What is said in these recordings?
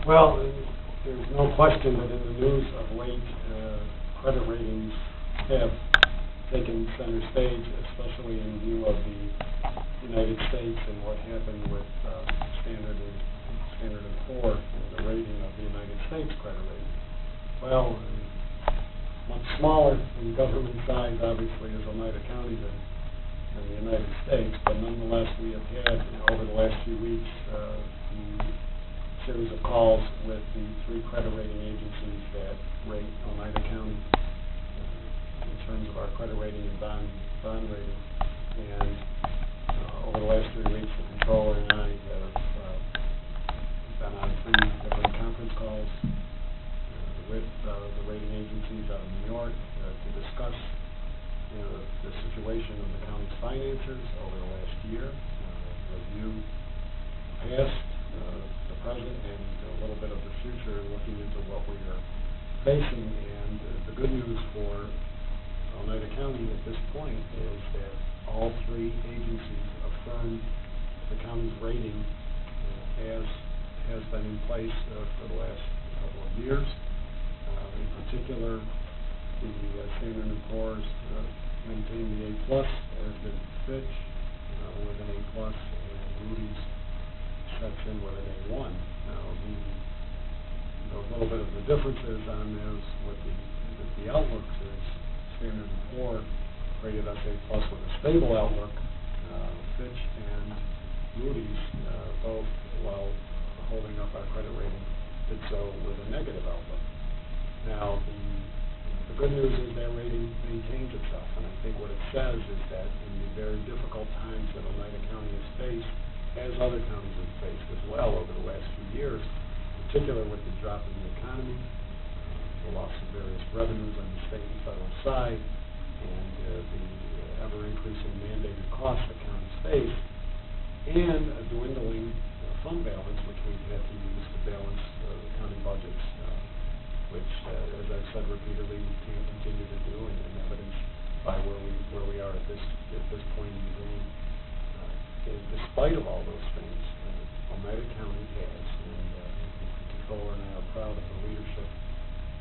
Well, there's no question that in the news of late, credit ratings have taken center stage, especially in view of the United States and what happened with Standard & Poor's, the rating of the United States credit rating. Well, much smaller in government size, obviously, is Oneida County than the United States, but nonetheless, we have had, over the last few weeks, series of calls with the three credit rating agencies that rate Oneida County in terms of our credit rating and bond rating. And over the last 3 weeks, the Comptroller and I have been on 3 different conference calls with the rating agencies out of New York to discuss the situation of the county's finances over the last year, review past, the present, and a little bit of the future, looking into what we are facing. And the good news for Oneida County at this point is that all 3 agencies affirmed the county's rating as has been in place for the last couple of years. In particular, the Standard & Poor's maintained the A+, as did Fitch with an A+, and Moody's sets in with an A1. Now, a little bit of the differences on those with the outlooks is Standard & Poor's rated us A+ with a stable outlook. Fitch and Moody's both, while holding up our credit rating, did so with a negative outlook. Now, the good news is that rating maintains itself, and I think what it says is that in the very difficult times that Oneida County has faced, as other counties have faced as well over the last few years, in particular with the drop in the economy, the loss of various revenues on the state and federal side, and the ever-increasing mandated costs that counties face, and a dwindling fund balance, which we've had to use to balance the county budgets, which, as I've said repeatedly, we can't continue to do, and evidenced by where we are at this point in the game. Despite of all those things, Oneida County has, and the Comptroller and I are proud of the leadership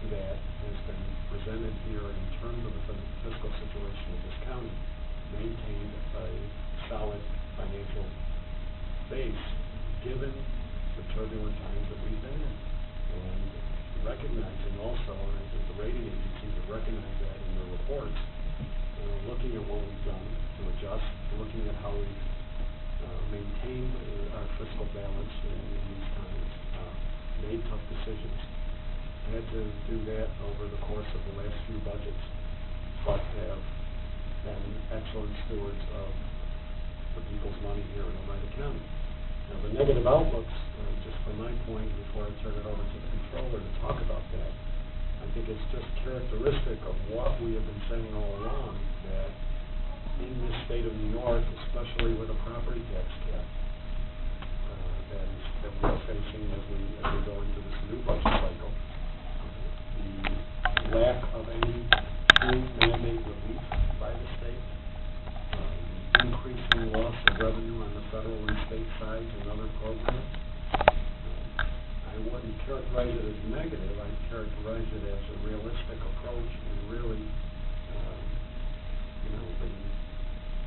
that has been presented here in terms of the fiscal situation of this county, maintained a solid financial base given the turbulent times that we've been in. And recognizing also, and I think the rating agencies have recognized that in their reports, looking at what we've done to adjust, looking at how we've maintained our fiscal balance in these times, made tough decisions, had to do that over the course of the last few budgets, but have been excellent stewards of the people's money here in Oneida County. Now, the negative outlooks, just from my point, before I turn it over to the Comptroller to talk about that, I think it's just characteristic of what we have been saying all along, that in this state of New York, especially with a property tax cap that we're facing as we go into this new budget cycle, the lack of any true mandate relief by the state, increasing loss of revenue on the federal and state sides and other programs. I wouldn't characterize it as negative. I'd characterize it as a realistic approach and really, the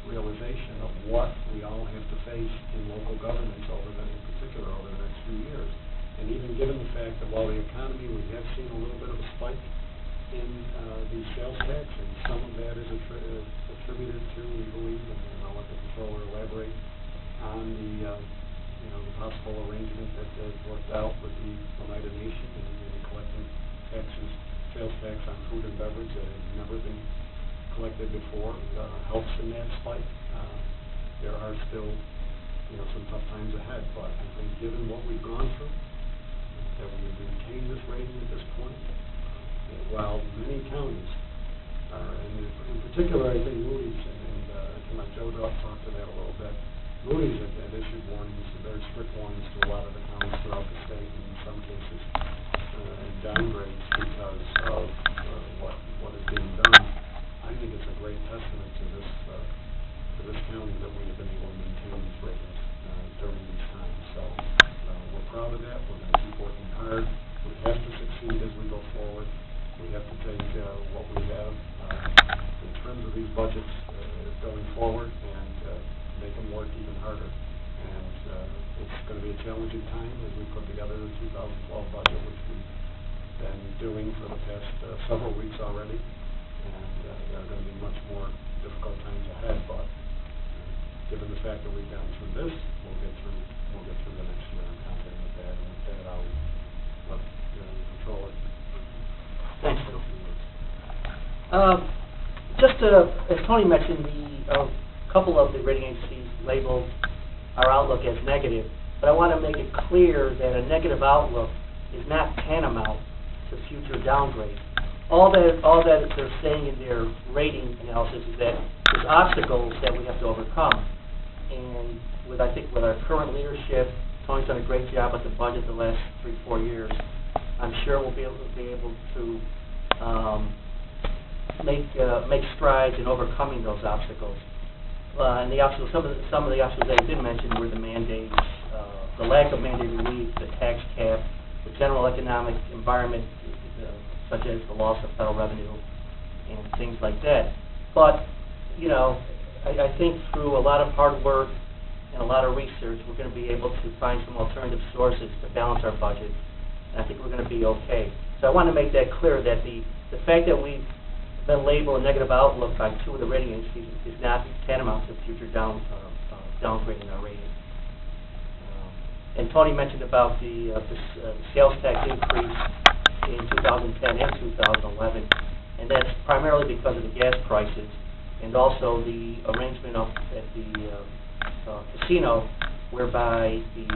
realization of what we all have to face in local governments in particular over the next few years. And even given the fact that while the economy, we have seen a little bit of a spike in the sales tax, and some of that is attributed to, we believe, and I'll let the Comptroller elaborate on the possible arrangement that worked out with the Oneida Nation and collecting taxes, sales tax on food and beverage that had never been collected before, helps in that spike. There are still, some tough times ahead, but I think given what we've gone through, that we have maintained this rating at this point, while many counties are, and in particular, I think Moody's, and I can let Joe talk to that a little bit. Moody's had issued warnings, very strict warnings to a lot of the counties throughout the state, and in some cases, downgrades because of what is being done. I think it's a great testament to this county that we have been able to maintain these ratings during these times. So we're proud of that. We're going to keep working hard. hard. We have to succeed as we go forward. We have to take what we have in terms of these budgets going forward and make them work even harder. And it's going to be a challenging time as we put together the 2012 budget, which we've been doing for the past several weeks already. And there are going to be much more difficult times ahead, but given the fact that we've gotten through this, we'll get through the next year. I'm confident with that, and with that, I'll let the Comptroller. Thanks, Phil. As Tony mentioned, a couple of the rating agencies labeled our outlook as negative, but I want to make it clear that a negative outlook is not tantamount to future downgrade. All that they're saying in their rating analysis is that there's obstacles that we have to overcome. And I think with our current leadership, Tony's done a great job with the budget the last 3-4 years. I'm sure we'll be able to make strides in overcoming those obstacles. And the obstacles, some of the obstacles that I did mention were the mandates, the lack of mandate relief, the tax cap, the general economic environment, such as the loss of federal revenue and things like that. But, you know, I think through a lot of hard work and a lot of research, we're going to be able to find some alternative sources to balance our budget, and I think we're going to be okay. So I want to make that clear that the fact that we've been labeled a negative outlook by 2 of the rating agencies is not tantamount to future downgrading our rating. And Tony mentioned about the sales tax increase in 2010 and 2011, and that's primarily because of the gas prices and also the arrangement at the casino whereby the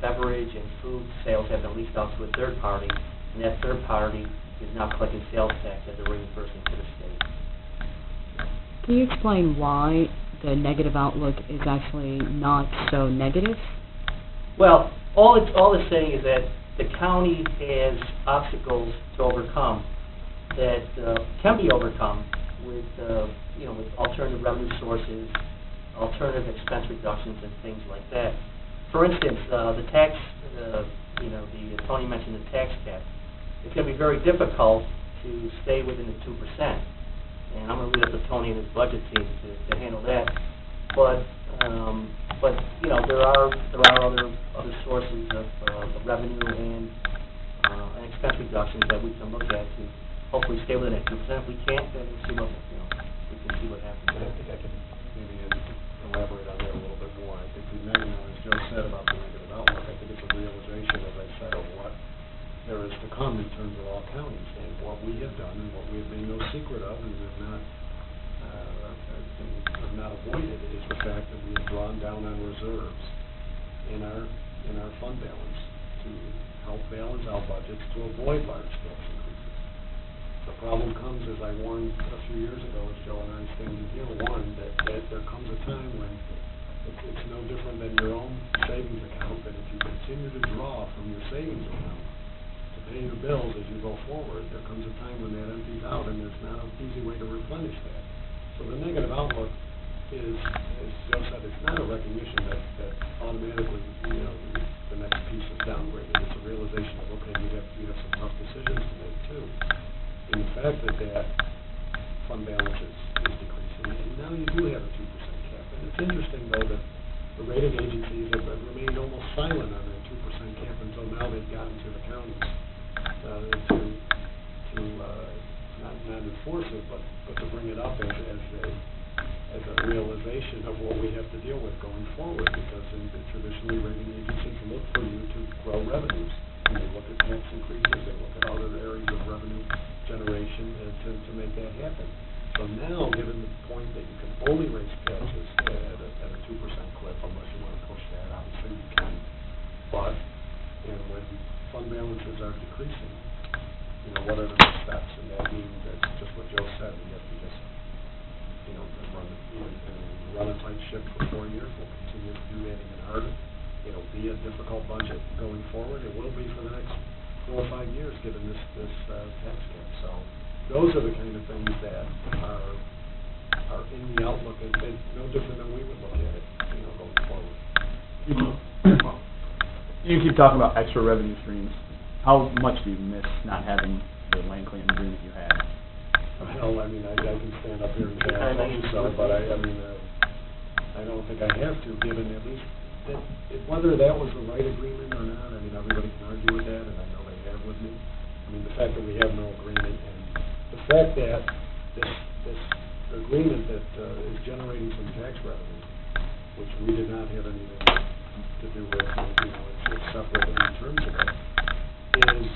beverage and food sales have been leased out to a third party, and that third party is now collecting sales tax as a reimbursement to the state. Can you explain why the negative outlook is actually not so negative? Well, all it's saying is that the county has obstacles to overcome that can be overcome with with alternative revenue sources, alternative expense reductions, and things like that. For instance, the tax, Tony mentioned the tax cap. It's going to be very difficult to stay within the 2%, and I'm going to leave it up to Tony and his budget team to handle that. But there are other sources of revenue and expense reductions that we can look at to hopefully stay within that 2%. If we can't, then we'll see what happens. I think I can maybe elaborate on that a little bit more. I think as Joe said about the negative outlook, I think it's a realization, as I said, of what there is to come in terms of all counties, and what we have done and what we have made no secret of and have not avoided is the fact that we have drawn down on reserves in our fund balance to help balance our budgets to avoid large-scale increases. The problem comes, as I warned a few years ago, as Joe and I standing here warned, that there comes a time when it's no different than your own savings account, that if you continue to draw from your savings account to pay your bills as you go forward, there comes a time when that empties out, and there's not an easy way to replenish that. So the negative outlook is, as Joe said, it's not a recognition that automatically, the next piece is downgraded. It's a realization of, okay, you have some tough decisions to make too. And the fact that fund balance is decreasing, and now you do have a 2% cap. And it's interesting, though, that the rating agencies have remained almost silent on that 2% cap until now they've gotten to the counties to not enforce it, but to bring it up as a realization of what we have to deal with going forward, because traditionally rating agencies look for you to grow revenues. And they look at tax increases, they look at other areas of revenue generation to make that happen. So now, given the point that you can only raise taxes at a 2% clip, unless you want to push that, obviously you can. But, when fund balances are decreasing, what are the next steps? And that means that's just what Joe said. We have to just, run a tight ship for 4 years. We'll continue to do that even harder. It'll be a difficult budget going forward. It will be for the next 4 or 5 years, given this tax cap. So those are the kind of things that are in the outlook, and no different than we would look at it, going forward. You keep talking about extra revenue streams. How much do you miss not having the land clearing agreement you had? Well, I mean, I can stand up here and say I told you so, but I mean, I don't think I have to, given at least, whether that was the right agreement or not, I mean, everybody can argue with that, and I know they have with me. I mean, the fact that we have no agreement, and the fact that this agreement that is generating some tax revenue, which we did not have anything to do with, you know, it's separate in terms of it, is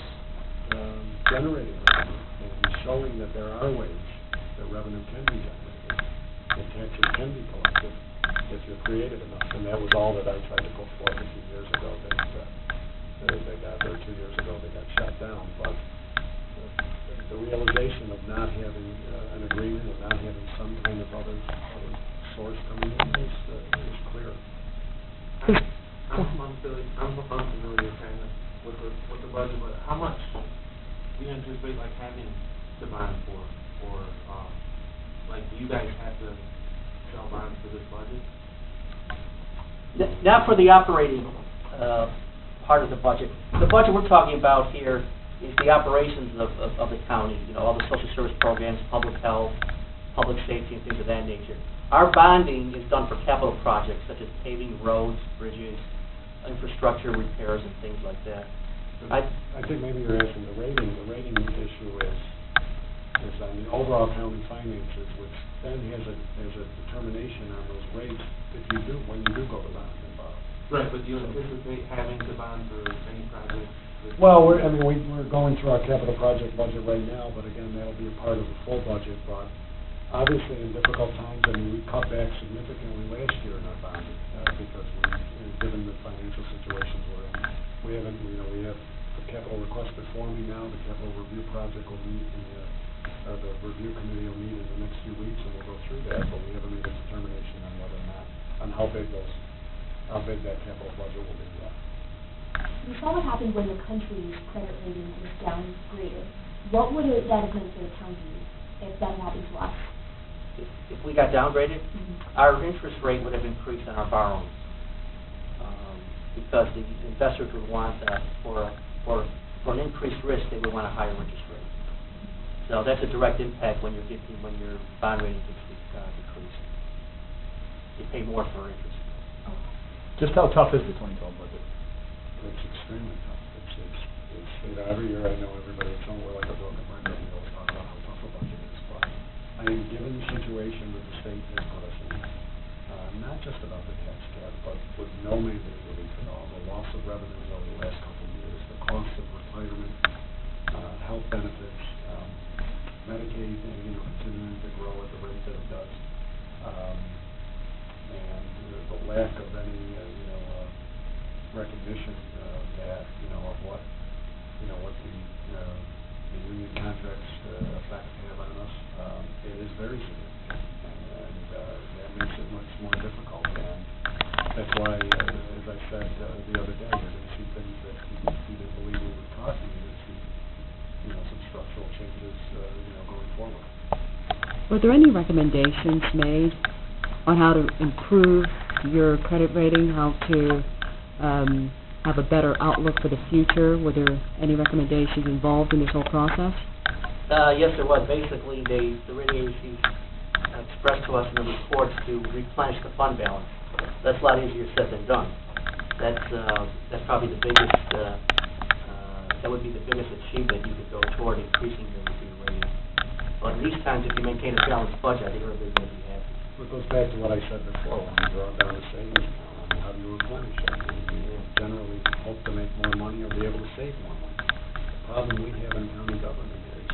generating revenue and showing that there are ways that revenue can be generated and taxes can be collected if you're creative enough. And that was all that I tried to put forth a few years ago. They got there 2 years ago. They got shut down. But the realization of not having an agreement and not having some kind of other source coming in is clear. I'm unfamiliar kind of with the budget, but how much do you anticipate like having to bond for, or like do you guys have to sell bonds for this budget? Not for the operating part of the budget. The budget we're talking about here is the operations of the county, you know, all the social service programs, public health, public safety, and things of that nature. Our bonding is done for capital projects such as paving roads, bridges, infrastructure repairs, and things like that. I think maybe you're asking the rating. The rating issue is on the overall county finances, which then has a determination on those rates when you do go to bond and borrow. Right, but do you anticipate having to bond for any project? Well, we're going through our capital project budget right now, but again, that'll be a part of the full budget. But obviously, in difficult times, I mean, we cut back significantly last year in our bonding because given the financial situations we're in, we have the capital request before me now. The capital review project will meet the review committee will meet in the next few weeks, and we'll go through that. But we haven't made a determination on whether or not how big that capital budget will be. You saw what happened when the country's credit rating was downgraded. What would that have meant for the county if that happened to us? If we got downgraded, our interest rate would have increased on our borrowing because the investors would want for an increased risk, they would want a higher interest rate. So that's a direct impact when your bond rating gets decreased. You pay more for interest. Just how tough is the 2012 budget? It's extremely tough. It's you know, every year I know everybody at home, we're like a broken record. We always talk about how tough a budget is. But I mean, given the situation that the state has put us in, not just about the tax cap, but with no mandate relief at all, the loss of revenues over the last couple of years, the cost of retirement, health benefits, Medicaid, continuing to grow at the rate that it does, and the lack of any, recognition that of what the union contracts effect have on us. It is very significant, and that makes it much more difficult. And that's why, as I said the other day, you're going to see things that you didn't believe we would cut, and you're going to see some structural changes going forward. Were there any recommendations made on how to improve your credit rating, how to have a better outlook for the future? Were there any recommendations involved in this whole process? Yes, there was. Basically, the rating agencies expressed to us in the reports to replenish the fund balance. That's a lot easier said than done. That's probably the biggest. That would be the biggest achievement you could go toward increasing your rating. But in these times, if you maintain a balanced budget, I think everybody's going to be happy. It goes back to what I said before. When you draw down a savings account, how do you replenish it? You generally hope to make more money or be able to save more money. The problem we have in county government is,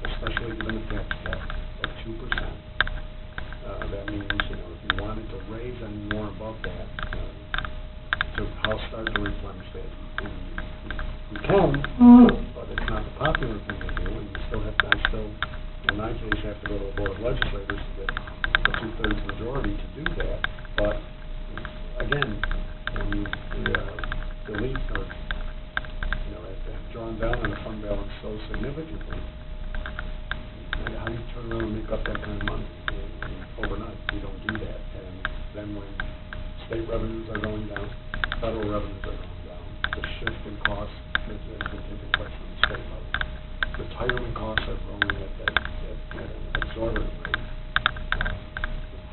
especially given the tax cap of 2%, that means if you wanted to raise any more above that, to start to replenish that, you can, but it's not the popular thing to do, and you still have to. In my case, have to go to a board of legislators to get a 2/3 majority to do that. But again, when you delete or have drawn down on a fund balance so significantly, how do you turn around and make up that kind of money overnight? You don't do that. And then when state revenues are going down, federal revenues are going down, the shift in costs that has taken place on the state level. Retirement costs are growing at an exorbitant rate.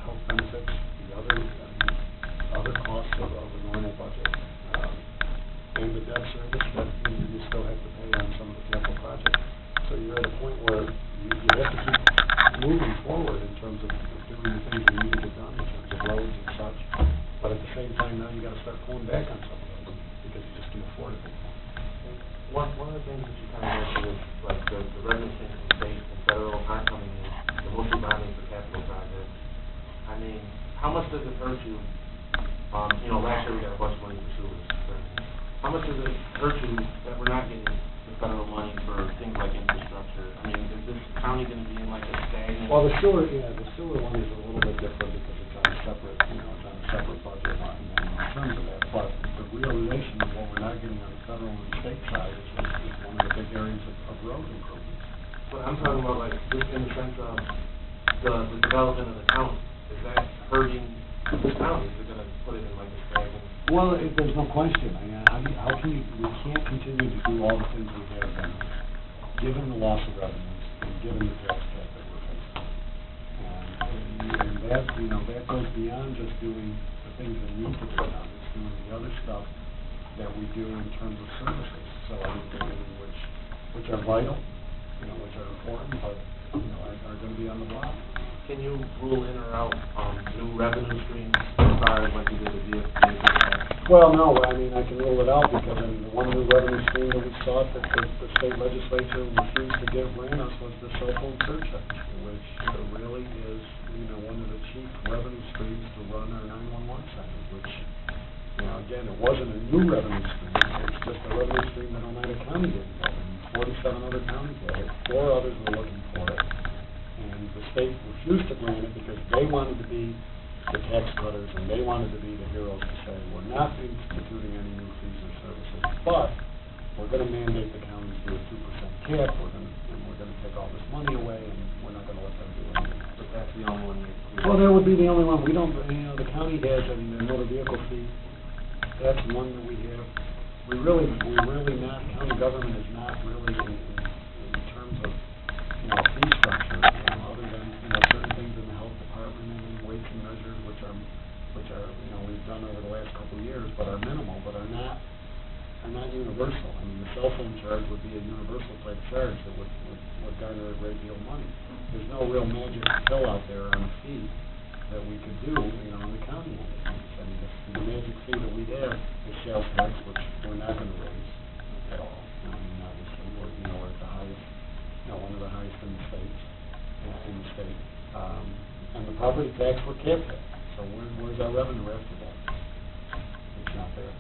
Health benefits, the other costs of a normal budget, and the debt service that you still have to pay on some of the capital projects. So you're at a point where you have to keep moving forward in terms of doing the things that need to get done in terms of roads and such. But at the same time, now you got to start pulling back on some of those because you just can't afford it anymore. One of the things that you kind of mentioned is like the revenue streams from state and federal aren't coming in, they're mostly bonding for capital projects. I mean, how much does it hurt you? Last year we got a bunch of money for sewers, for instance. How much does it hurt you that we're not getting the federal money for things like infrastructure? I mean, is this county going to be in like a stagnant? Well, the sewer one is a little bit different because it's on a separate budget line in terms of that. But the realization of what we're not getting on the federal and state side is one of the big areas of road improvements. But I'm talking about like just in the sense of the development of the county. Is that hurting the county? Is it going to put it in like a stagnant? Well, there's no question. I mean, we can't continue to do all the things we have done, given the loss of revenues and given the tax cap that we're facing. And that goes beyond just doing the things that need to be done. It's doing the other stuff that we do in terms of services. So which are vital, which are important, but are going to be on the block. Can you rule in or out new revenue streams as far as like you did the vehicle tax? Well, no, I mean, I can rule it out because the one new revenue stream that we saw that the state legislature refused to grant us was the cell phone surcharge, which really is, one of the chief revenue streams to run our 911 centers, which, again, it wasn't a new revenue stream. It's just a revenue stream that Oneida County didn't get, and 47 other counties had it. 4 others were looking for it. And the state refused to grant it because they wanted to be the tax cutters and they wanted to be the heroes to say, we're not instituting any new fees or services, but we're going to mandate the counties do a 2% cap, we're going to take all this money away, and we're not going to let them do anything. But that's the only one you... Well, that would be the only one. We don't, the county has, the motor vehicle fee, that's one that we have. We really not, county government is not really in terms of, fee structure, other than, certain things in the health department and in weights and measures, which are, we've done over the last couple of years, but are minimal, but are not universal. I mean, the cell phone charge would be a universal type charge that would garner a great deal of money. There's no real magic pill out there on a fee that we could do, in the county. I mean, the magic fee that we have is sales tax, which we're not going to raise at all. I mean, obviously, we're at the highest, one of the highest in the state. And the property tax, we're capped at. So where's our revenue after that? It's not there.